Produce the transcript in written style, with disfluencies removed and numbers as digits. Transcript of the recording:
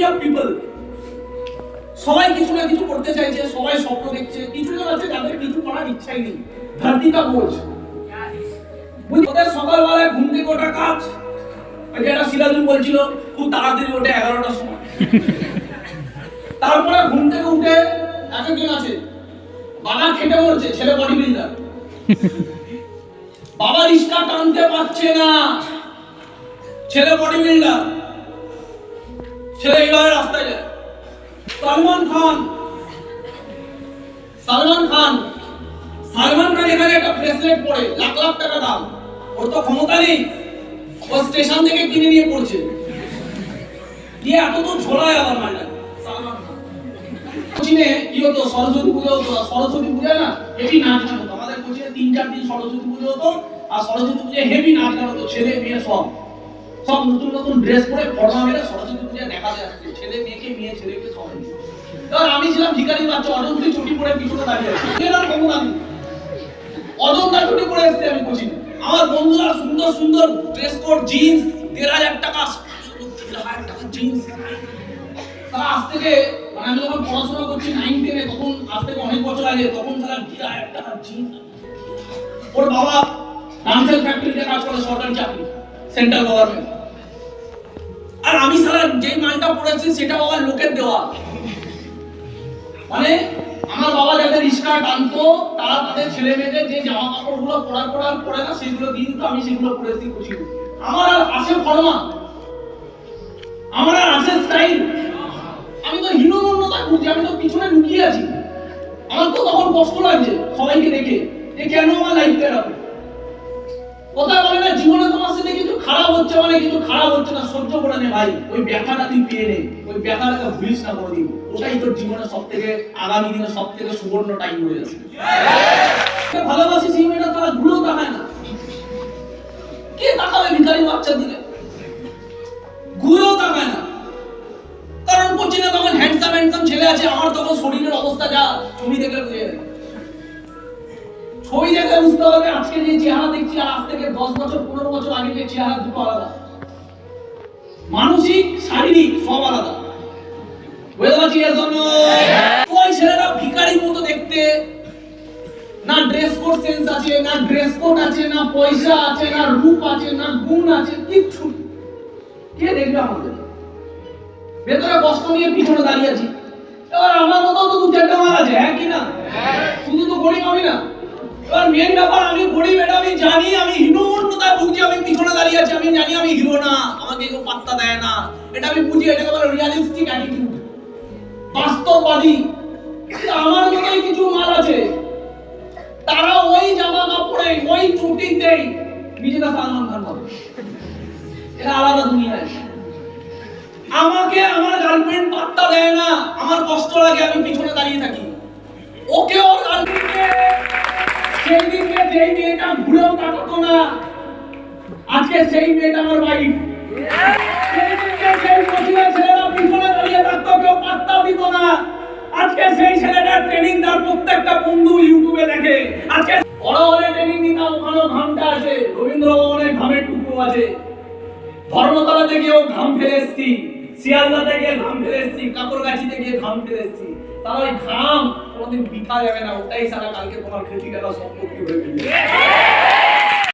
Of people, সবাই কিছু না কিছু করতে চাইছে, সবাই স্বপ্ন দেখছে। কিছু জন আছে যাদের কিছু করার ইচ্ছাই নেই, ধরতিটা বোঝ। ওদের সকালবেলায় ঘুম থেকে ওঠা কাজ, যেটা সিরাজুল বলছিল খুব তাড়াতাড়ি ওঠে 11টার সময়। তারপরে ঘুম থেকে উঠে একজন আছে বাবা খেটে মরছে, ছেলে বডি বিল্ডার, বাবা রিস্কা টানতে পারছে না, ছেলে বডি বিল্ডার, ছেলে এইভাবে রাস্তায় যায়। সালমান খান এখানে একটা ব্রেসলেট পরে লাখ লাখ টাকা দাম, ওর তো ক্ষমতা নেই, ও স্টেশন থেকে কিনে নিয়ে পড়ছে, দিয়ে এত তো ঝোলায় আবার মালটা। সালমান খান কোচিনে কি হতো, সরস্বতী পুজো হতো, সরস্বতী পূজায় না হেভি নাচ গান হতো। আমাদের কোচিনে 3-4 দিন সরস্বতী পুজো হতো, আর সরস্বতী পূজায় হেভি নাচ গান হতো। ছেলে মেয়ে সব নতুন নতুন ড্রেস পরে ফর্মা মেরে সরস্বতী পূজায় দেখা যাচ্ছে, ছেলে মেয়েকে, মেয়ে ছেলেকে সবাই। এবার আমি ছিলাম ভিখারি বাচ্চা, অজন্তি ছুটি পরে পিছনে দাঁড়িয়ে আছি, অজন্তা ছুটি পরে এসেছি আমি কোচিনে। আমার বন্ধুরা সুন্দর সুন্দর ড্রেস কোড, জিন্স, 1,500 টাকা, 1,000 টাকা জিন্স। তারা আজ থেকে, মানে আমি যখন পড়াশোনা করছি 9-10-এ, তখন আজ থেকে অনেক বছর আগে, তখন তারা 1,000 টাকা জিন্স। ওর বাবা ডান্সেল ফ্যাক্টরিতে কাজ করে, সরকারি চাকরি, সেন্ট্রাল গভর্নমেন্ট। আর আমি সারা যে মালটা পড়েছি সেটা বাবার লোকের দেওয়া। মানে আমার বাবা যাদের রিস্কা টানতো, তারা তাদের ছেলে মেয়েদের যে জামা কাপড়গুলো পরে না, সেগুলো দিয়ে দিত, আমি সেগুলো পরেছি খুশি। আমার আর আছে ফর্মা, আমার আর আছে স্টাইল, আমি তো হীনমন্যতা খুঁজছি, আমি তো পিছনে লুকিয়ে আছি। আমার তো তখন কষ্ট লাগছে সবাইকে দেখে, যে কেন আমার লাইফ খারাপ। কথা বলে না, জীবনে তোমার সাথে কিছু খারাপ হচ্ছে, মানে কিছু খারাপ হচ্ছে না, সহ্য করে নে ভাই, ওই ব্যথাটা তুই পেয়ে নে, ওই ব্যথাটাকে ভুলিস না কোনোদিন। ওটাই তোর জীবনে সব থেকে, আগামী দিনে সব থেকে সুবর্ণ টাইম হয়ে যাচ্ছে। ভালোবাসি সেই মেয়েটা, তারা ঘুরেও তাকায় না। কে তাকাবে ভিখারি বাচ্চার দিকে? ঘুরেও তাকায় না, কারণ কোচিনে তখন হ্যান্ডসাম ছেলে আছে। আমার তখন শরীরের অবস্থা যা, ছবি দেখলে বুঝে যাবে, ছবি দেখে বুঝতে হবে আজকে যে চেহারা দেখছি আর আজ থেকে 10 বছর 15 বছর আগে যে চেহারা, দুটো আলাদা, মানসিক শারীরিক সব আলাদা। বুঝতে পারছি? এর জন্য ওই ছেলেটা ভিখারির মতো দেখতে, না ড্রেস কোড সেন্স আছে, না ড্রেস কোড আছে, না পয়সা আছে, না রূপ আছে, না গুণ আছে, কিচ্ছু। কে দেখবে আমাদের? ভেতরে কষ্ট নিয়ে পিছনে দাঁড়িয়ে আছি। এবার আমার মতো তো 2-4টা মার আছে, হ্যাঁ কি না? শুধু তো গরিব আমি না। এবার মেন ব্যাপার, আমি গরিব, এটা আমি জানি, আমি হীনমন্যতায় ভুগছি, আমি পিছনে দাঁড়িয়ে আছি, আমি জানি আমি হিরো না, আমাকে কেউ পাত্তা দেয় না, এটা আমি বুঝি। এটাকে বলে রিয়ালিস্টিক অ্যাটিটিউড, বাস্তববাদী। আমার মতোই কিছু মাল আছে, তারা ওই জামা কাপড়ে, ওই চুটিতেই নিজেরা সালমান খান হবে, এটা আলাদা দুনিয়ায়। আমাকে আমার গার্লফ্রেন্ড পাত্তা দেয় না, আমার কষ্ট লাগে, আমি পিছনে দাঁড়িয়ে থাকি। ওকে ওর গার্লফ্রেন্ডকে, সেই দিনকে যেই মেয়েটা ঘুরেও তাকাতো না, আজকে সেই মেয়েটা আমার ওয়াইফ। সেই দিনকে সেই কোচিংয়ের ছেলেরা পিছনে দাঁড়িয়ে থাকতো, কেউ পাত্তা দিত না, আজকে সেই ছেলেটার ট্রেনিং তার প্রত্যেকটা বন্ধু ইউটিউবে দেখে। আজকে বড় হলে ট্রেনিং নিতাম, ওখানেও ঘামটা আছে, রবীন্দ্র ভবনে ঘামের টুকরো আছে, ধর্মতলাতে গিয়েও ঘাম ফেলে এসেছি, শিয়ালদাতে গিয়ে ঘাম ফেলে এসেছি, কাপড়গাছিতে গিয়ে ঘাম ফেলে এসেছি। তাহলে ওই ঘাম কোনোদিন বৃথা যাবে না, ওটাই সারা কালকে তোমার ক্ষতিটা সম্পত্তি হয়ে যাবে।